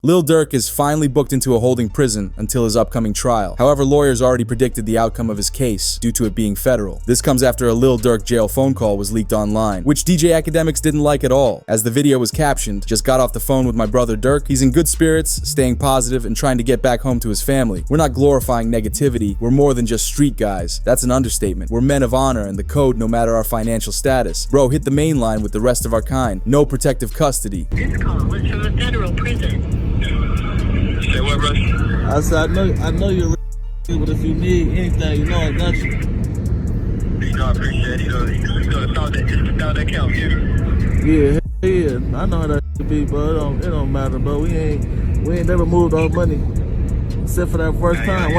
Lil Durk is finally booked into a holding prison until his upcoming trial. However, lawyers already predicted the outcome of his case due to it being federal. This comes after a Lil Durk jail phone call was leaked online, which DJ Academics didn't like at all. As the video was captioned, "Just got off the phone with my brother Durk. He's in good spirits, staying positive, and trying to get back home to his family. We're not glorifying negativity. We're more than just street guys." That's an understatement. We're men of honor and the code no matter our financial status. Bro, hit the main line with the rest of our kind. No protective custody. This call was from a federal prison. Say what, bro? I said, I know you're real, but if you need anything, you know I got you. You know, I appreciate it. You know, it's all that count, Yeah, I know how that be, bro. It don't matter, bro. We ain't never moved our money. Except for that first time.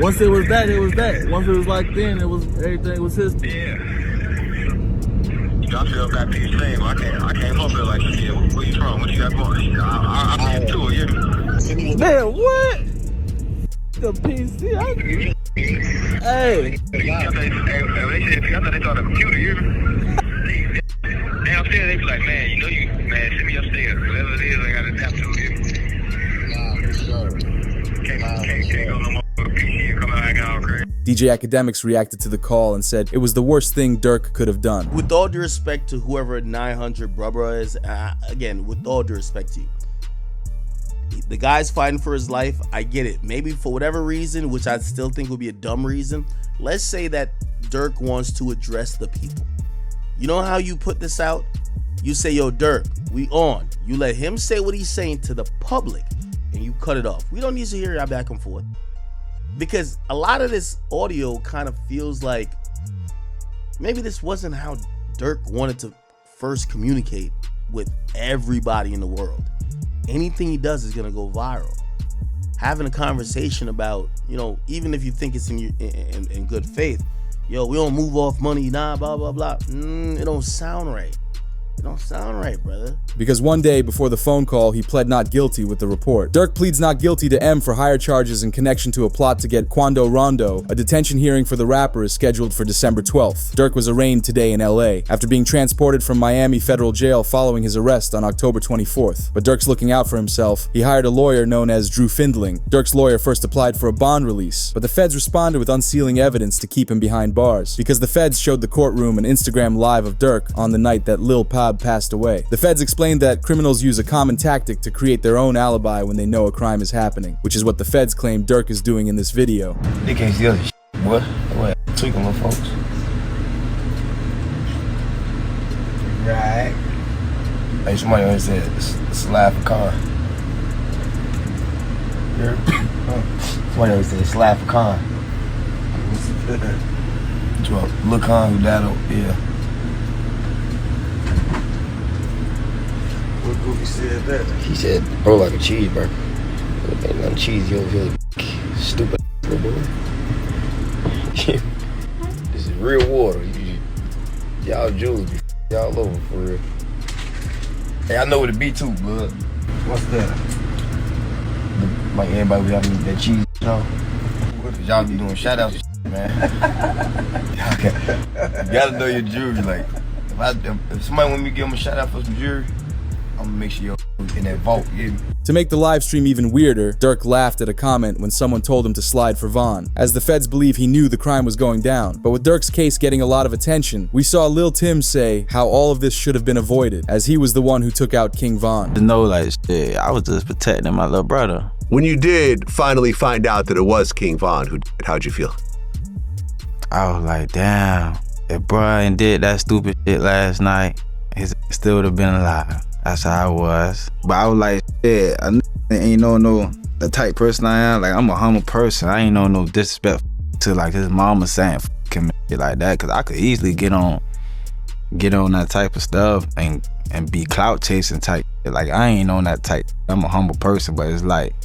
Once it was that, it was that. Once it was like then, it was everything was history. Yeah. You know, I feel got the same. I came home feel like shit. Where you from? What you got going? I'm into it, yeah. Man, what? The PC. Hey. They thought they saw the computer, you downstairs, they be like, man, you know you, man, send me upstairs. Whatever it is, I gotta adapt to it. Nah, for sure. Can't go no more with a PC and come out acting all crazy. DJ Academics reacted to the call and said it was the worst thing Durk could have done. With all due respect to whoever 900 brother is, again, with all due respect to you, the guy's fighting for his life. I get it. Maybe for whatever reason, which I still think would be a dumb reason, let's say that Durk wants to address the people. You know how you put this out? You say, yo, Durk, we on. You let him say what he's saying to the public and you cut it off. We don't need to hear y'all back and forth. Because a lot of this audio kind of feels like maybe this wasn't how Durk wanted to first communicate with everybody in the world. Anything he does is gonna go viral. Having a conversation about, you know, even if you think it's in good faith, yo, we don't move off money, nah, blah, blah, blah. It don't sound right. It don't sound right, brother. Because one day before the phone call, he pled not guilty with the report. Durk pleads not guilty to M for higher charges in connection to a plot to get Quando Rondo. A detention hearing for the rapper is scheduled for December 12th. Durk was arraigned today in LA after being transported from Miami federal jail following his arrest on October 24th. But Durk's looking out for himself. He hired a lawyer known as Drew Findling. Durk's lawyer first applied for a bond release, but the feds responded with unsealing evidence to keep him behind bars because the feds showed the courtroom an Instagram live of Durk on the night that Lil Pab passed away. The feds explained that criminals use a common tactic to create their own alibi when they know a crime is happening, which is what the feds claim Durk is doing in this video. They can't see other shit, boy. What? Tweaking little folks. Right. Hey, somebody always said, slap a con. Somebody always said, slap a con. Lil Con who died, yeah. What Goofy said that? He said, bro, like a cheeseburger. Ain't nothing cheesy over here, stupid little boy. This is real water. Y'all jewels be y'all over for real. Hey, I know what it be too, bud. What's that? Like everybody be having that cheese, you know? Y'all be doing shout outs and shit, man. You gotta know your jewelry. Like, if somebody want me to give them a shout out for some jewelry, I'm gonna make sure you're in that vault, yeah. To make the live stream even weirder, Durk laughed at a comment when someone told him to slide for Von, as the feds believe he knew the crime was going down. But with Durk's case getting a lot of attention, we saw Lil Tim say how all of this should have been avoided, as he was the one who took out King Von. To know, like, shit, I was just protecting my little brother. When you did finally find out that it was King Von who did it, how'd you feel? I was like, damn, if Brian did that stupid shit last night, he still would have been alive. That's how I was. But I was like, yeah, I ain't no the type person I am. Like, I'm a humble person. I ain't no disrespect to like his mama saying him shit like that. Cause I could easily get on that type of stuff and be clout chasing type. Like, I ain't on that type. I'm a humble person, but it's like,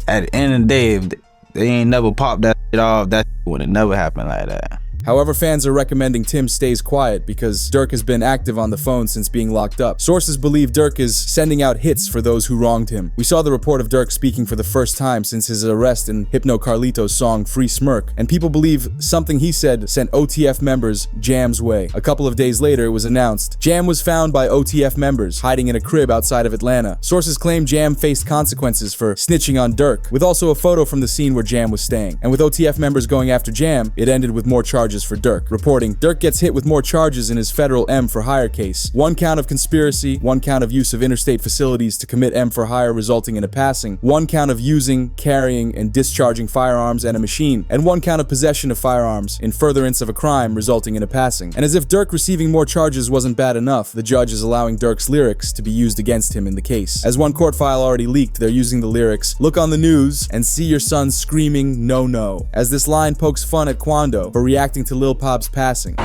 at the end of the day, if they ain't never popped that shit off, that would have never happened like that. However, fans are recommending Tim stays quiet because Durk has been active on the phone since being locked up. Sources believe Durk is sending out hits for those who wronged him. We saw the report of Durk speaking for the first time since his arrest in Hypno Carlito's song Free Smirk, and people believe something he said sent OTF members Jam's way. A couple of days later, it was announced Jam was found by OTF members hiding in a crib outside of Atlanta. Sources claim Jam faced consequences for snitching on Durk, with also a photo from the scene where Jam was staying. And with OTF members going after Jam, it ended with more charges for Durk. Reporting, Durk gets hit with more charges in his federal M for hire case. 1 count of conspiracy, 1 count of use of interstate facilities to commit M for hire resulting in a passing, 1 count of using, carrying, and discharging firearms and a machine, and 1 count of possession of firearms in furtherance of a crime resulting in a passing. And as if Durk receiving more charges wasn't bad enough, the judge is allowing Durk's lyrics to be used against him in the case. As one court file already leaked, they're using the lyrics, "Look on the news and see your son screaming no no," as this line pokes fun at Quando for reacting to Lil Pop's passing.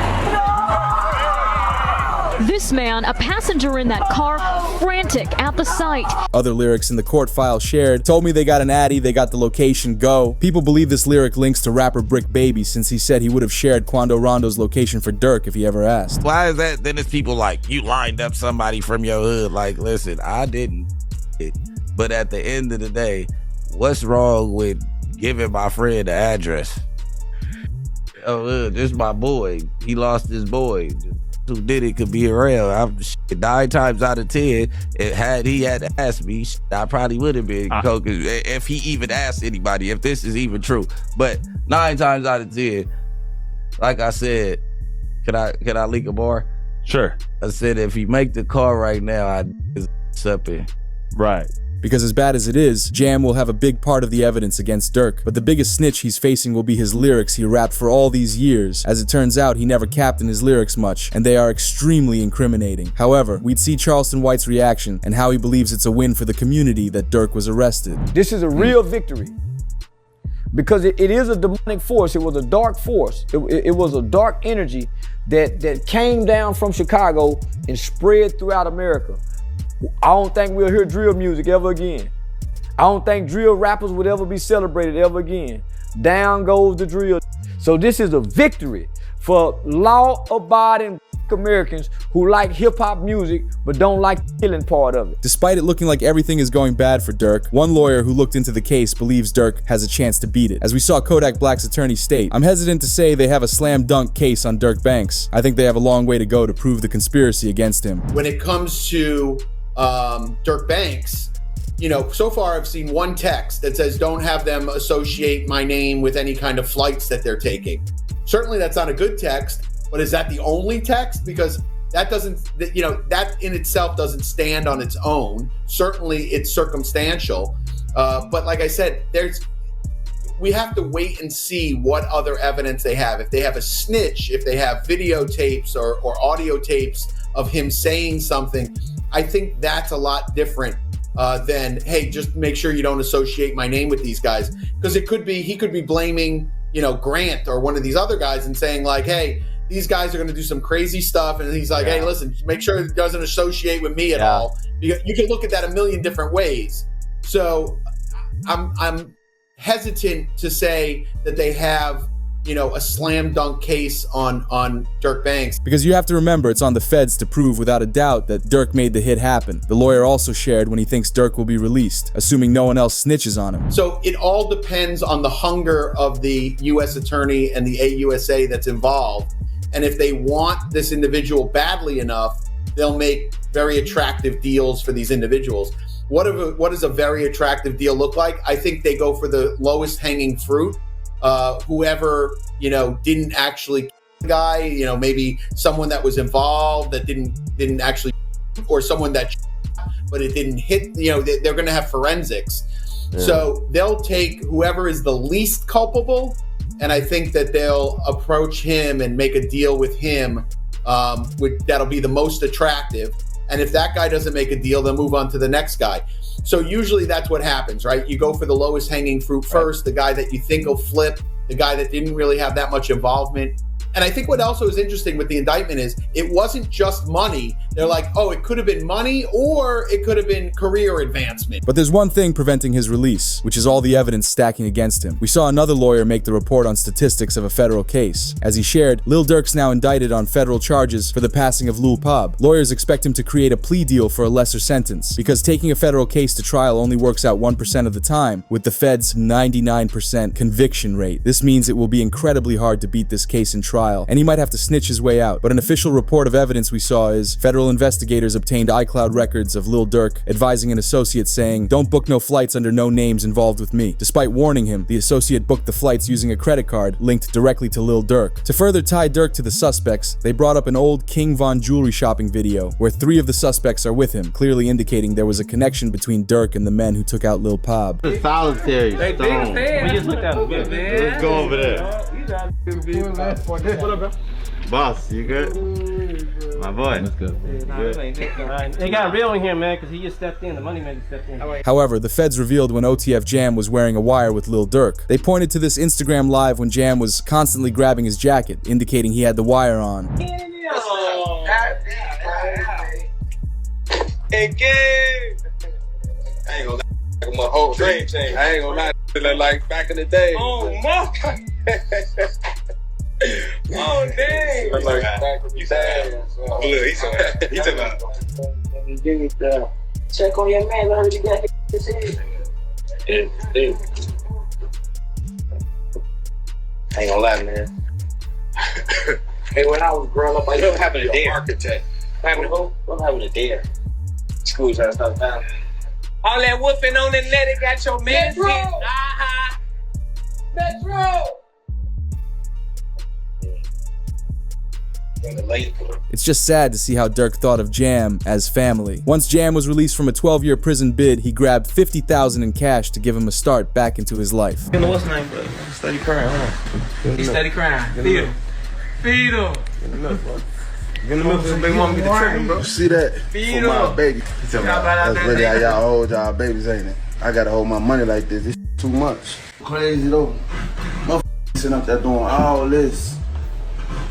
This man, a passenger in that car, frantic at the sight. Other lyrics in the court file shared, "Told me they got an Addy, they got the location, go." People believe this lyric links to rapper Brick Baby since he said he would have shared Quando Rondo's location for Durk if he ever asked. Why is that? Then it's people like, you lined up somebody from your hood. Like, listen, I didn't. But at the end of the day, what's wrong with giving my friend the address? Oh, this is my boy. He lost his boy. Who did it could be around. 9 times out of 10, had he asked me, I probably would have been coke if he even asked anybody, if this is even true. But 9 times out of 10, like I said, can I leak a bar? Sure. I said if he make the call right now, I'd something. Right. Because as bad as it is, Jam will have a big part of the evidence against Durk, but the biggest snitch he's facing will be his lyrics he rapped for all these years. As it turns out, he never capped in his lyrics much, and they are extremely incriminating. However, we'd see Charleston White's reaction and how he believes it's a win for the community that Durk was arrested. This is a real victory, because it is a demonic force. It was a dark force. It was a dark energy that came down from Chicago and spread throughout America. I don't think we'll hear drill music ever again. I don't think drill rappers would ever be celebrated ever again. Down goes the drill. So this is a victory for law-abiding Americans who like hip-hop music but don't like the killing part of it. Despite it looking like everything is going bad for Durk, one lawyer who looked into the case believes Durk has a chance to beat it. As we saw Kodak Black's attorney state, "I'm hesitant to say they have a slam dunk case on Durk Banks. I think they have a long way to go to prove the conspiracy against him." When it comes to Durk Banks, you know, so far I've seen one text that says, "Don't have them associate my name with any kind of flights that they're taking." Certainly that's not a good text, but is that the only text? Because that doesn't, you know, that in itself doesn't stand on its own. Certainly it's circumstantial. But like I said, we have to wait and see what other evidence they have. If they have a snitch, if they have videotapes or audio tapes of him saying something, I think that's a lot different than, hey, just make sure you don't associate my name with these guys. Because he could be blaming, you know, Grant or one of these other guys and saying like, hey, these guys are going to do some crazy stuff. And he's like, hey, listen, make sure it doesn't associate with me at all. You can look at that a million different ways. So I'm hesitant to say that they have, you know, a slam dunk case on Durk Banks. Because you have to remember, it's on the feds to prove without a doubt that Durk made the hit happen. The lawyer also shared when he thinks Durk will be released, assuming no one else snitches on him. So it all depends on the hunger of the U.S. attorney and the AUSA that's involved. And if they want this individual badly enough, they'll make very attractive deals for these individuals. What does a very attractive deal look like? I think they go for the lowest hanging fruit. Whoever, you know, didn't actually kill the guy, you know, maybe someone that was involved that didn't actually, or someone that, but it didn't hit, you know, they're going to have forensics. Yeah. So they'll take whoever is the least culpable, and I think that they'll approach him and make a deal with him, that'll be the most attractive. And if that guy doesn't make a deal, they'll move on to the next guy. So usually that's what happens, right? You go for the lowest hanging fruit first, the guy that you think will flip, the guy that didn't really have that much involvement, And I think what also is interesting with the indictment is it wasn't just money. They're like, oh, it could have been money or it could have been career advancement. But there's one thing preventing his release, which is all the evidence stacking against him. We saw another lawyer make the report on statistics of a federal case. As he shared, Lil Durk's now indicted on federal charges for the passing of Lil Pab. Lawyers expect him to create a plea deal for a lesser sentence, because taking a federal case to trial only works out 1% of the time, with the Fed's 99% conviction rate. This means it will be incredibly hard to beat this case in trial, and he might have to snitch his way out. But an official report of evidence we saw is federal investigators obtained iCloud records of Lil Durk advising an associate saying, "Don't book no flights under no names involved with me." Despite warning him, the associate booked the flights using a credit card linked directly to Lil Durk. To further tie Durk to the suspects, they brought up an old King Von jewelry shopping video where 3 of the suspects are with him, clearly indicating there was a connection between Durk and the men who took out Lil Pab. Solitary stone. We just looked at him. Let's go over there. What up, bro? Boss, you good? My boy. Let's go. They got real in here, man, because he just stepped in. The money maker stepped in. However, the feds revealed when OTF Jam was wearing a wire with Lil Durk. They pointed to this Instagram live when Jam was constantly grabbing his jacket, indicating he had the wire on. Hey, gang! I ain't gonna lie, my whole dream changed. I ain't gonna lie, like back in the day. Oh, my! Oh, dang! Like back in the day. Look, he took out. Check on your man, I heard you got his head. Yeah. I ain't gonna lie, man. Hey, when I was growing up, I What happened to Dare? Architect. What happened to who? What happened to Dare? School trying to stop down. All that whooping on the net, it got your man. Metro! It's just sad to see how Durk thought of Jam as family. Once Jam was released from a 12-year prison bid, he grabbed $50,000 in cash to give him a start back into his life. You know what's name, bro? Steady crying, huh? He steady crying. Feed him. Feed him. Get in the milk, bro. Get in the milk so big mama get the tripping, bro. You see that? Feed For my him. baby. That's really how y'all hold y'all babies, ain't it? I gotta hold my money like this. This too much. Crazy though. Motherfuckers sitting up there doing all this.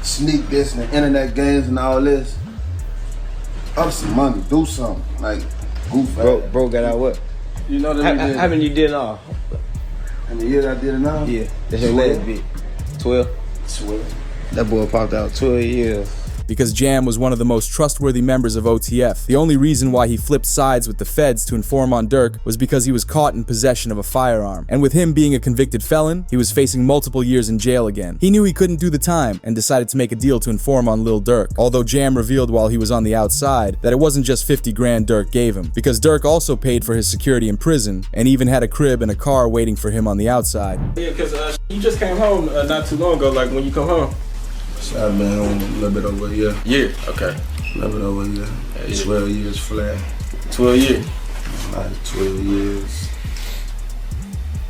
Sneak this and the internet games and all this. Up some money, do something. Like, goof. Bro got out what? You know that How many you did in all? And the year I did it now? Yeah. That's your last bit. 12? 12. That boy popped out 12 years. Because Jam was one of the most trustworthy members of OTF. The only reason why he flipped sides with the feds to inform on Durk was because he was caught in possession of a firearm. And with him being a convicted felon, he was facing multiple years in jail again. He knew he couldn't do the time and decided to make a deal to inform on Lil Durk. Although Jam revealed while he was on the outside that it wasn't just 50 grand Durk gave him, because Durk also paid for his security in prison and even had a crib and a car waiting for him on the outside. Yeah, because you just came home not too long ago, like when you come home. So I've been home a little bit over a year. Yeah, okay. A little bit over a year. 12 years flat. 12 years. Like 12 years.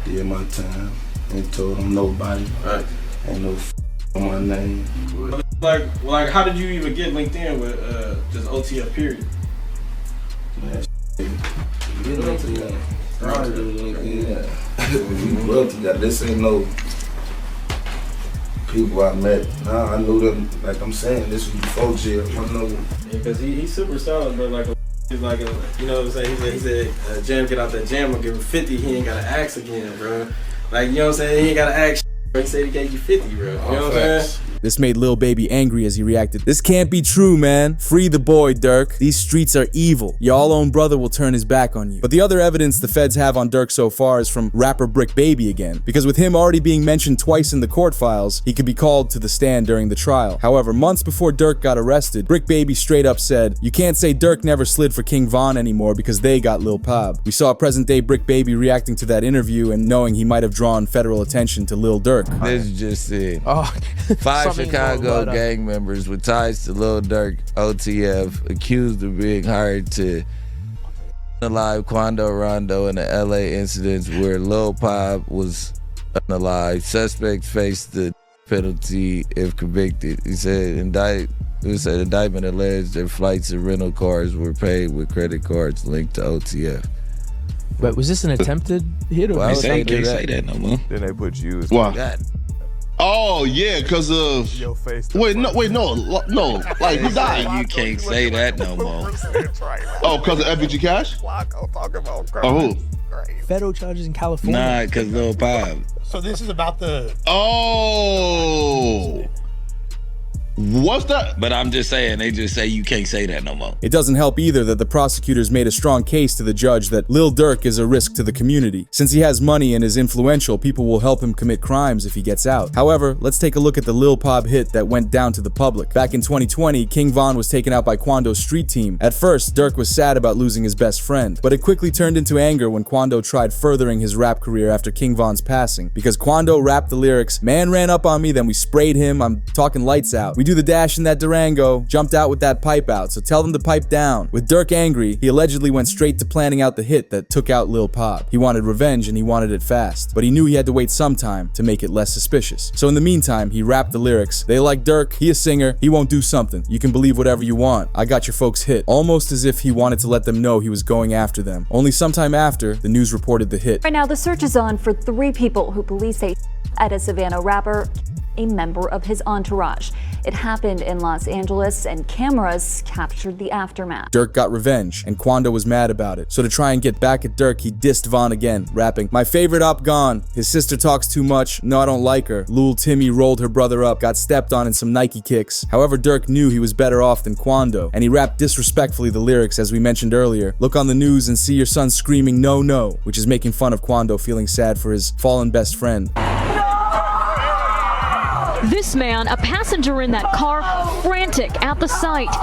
Did my time. Ain't told them nobody. Right. Ain't no on my name. Like, how did you even get linked in with just OTF period? Man, get linked in. We built together. This ain't no people I met. Nah, I knew them. Like I'm saying, this was before jail. I know. Yeah, because he's super solid, but like he's like a, you know what I'm saying? He said Jam get out that jam and give him 50. He ain't gotta ask again, bro. Like, you know what I'm saying? He ain't gotta ask. He said he gave you 50, bro. You know what I'm saying? This made Lil Baby angry as he reacted. "This can't be true, man. Free the boy, Durk. These streets are evil. Y'all own brother will turn his back on you." But the other evidence the feds have on Durk so far is from rapper Brick Baby again. Because with him already being mentioned twice in the court files, he could be called to the stand during the trial. However, months before Durk got arrested, Brick Baby straight up said, "You can't say Durk never slid for King Von anymore because they got Lil Pab." We saw present day Brick Baby reacting to that interview and knowing he might have drawn federal attention to Lil Durk. This is just it. Oh, 5 Chicago gang members with ties to Lil Durk OTF accused of being hired to unalive Quando Rondo in the LA incidents where Lil Pab was unalive. Suspects face the penalty if convicted. He said indictment alleged that flights and rental cars were paid with credit cards linked to OTF. But was this an attempted hit or? Well, was they it- can't say that no more. Then they put you as Why? Oh yeah, because of your face. Wait, no. Like who died? You can't say that no more. Oh, because of FBG Cash? Oh, who? Federal charges in California. Nah, because Lil Pop. So this is about the. Oh. What's that? But I'm just saying, they just say you can't say that no more. It doesn't help either that the prosecutors made a strong case to the judge that Lil Durk is a risk to the community. Since he has money and is influential, people will help him commit crimes if he gets out. However, let's take a look at the Lil Pop hit that went down to the public. Back in 2020, King Von was taken out by Quando's street team. At first, Durk was sad about losing his best friend, but it quickly turned into anger when Quando tried furthering his rap career after King Von's passing. Because Quando rapped the lyrics, "Man ran up on me, then we sprayed him, I'm talking lights out. We do the dash in that Durango, jumped out with that pipe out, so tell them to pipe down." With Durk angry, he allegedly went straight to planning out the hit that took out Lil Pop. He wanted revenge and he wanted it fast, but he knew he had to wait some time to make it less suspicious. So in the meantime, he rapped the lyrics, "They like Durk, he a singer, he won't do something. You can believe whatever you want. I got your folks hit." Almost as if he wanted to let them know he was going after them. Only sometime after, the news reported the hit. Right now, the search is on for 3 people who police say at a Savannah rapper, a member of his entourage. It happened in Los Angeles and cameras captured the aftermath. Durk got revenge and Quando was mad about it. So to try and get back at Durk, he dissed Von again, rapping, "My favorite op gone. His sister talks too much. No, I don't like her. Lil Timmy rolled her brother up, got stepped on in some Nike kicks." However, Durk knew he was better off than Quando, and he rapped disrespectfully the lyrics as we mentioned earlier. "Look on the news and see your son screaming no, no," which is making fun of Quando feeling sad for his fallen best friend. This man, a passenger in that car, frantic at the sight.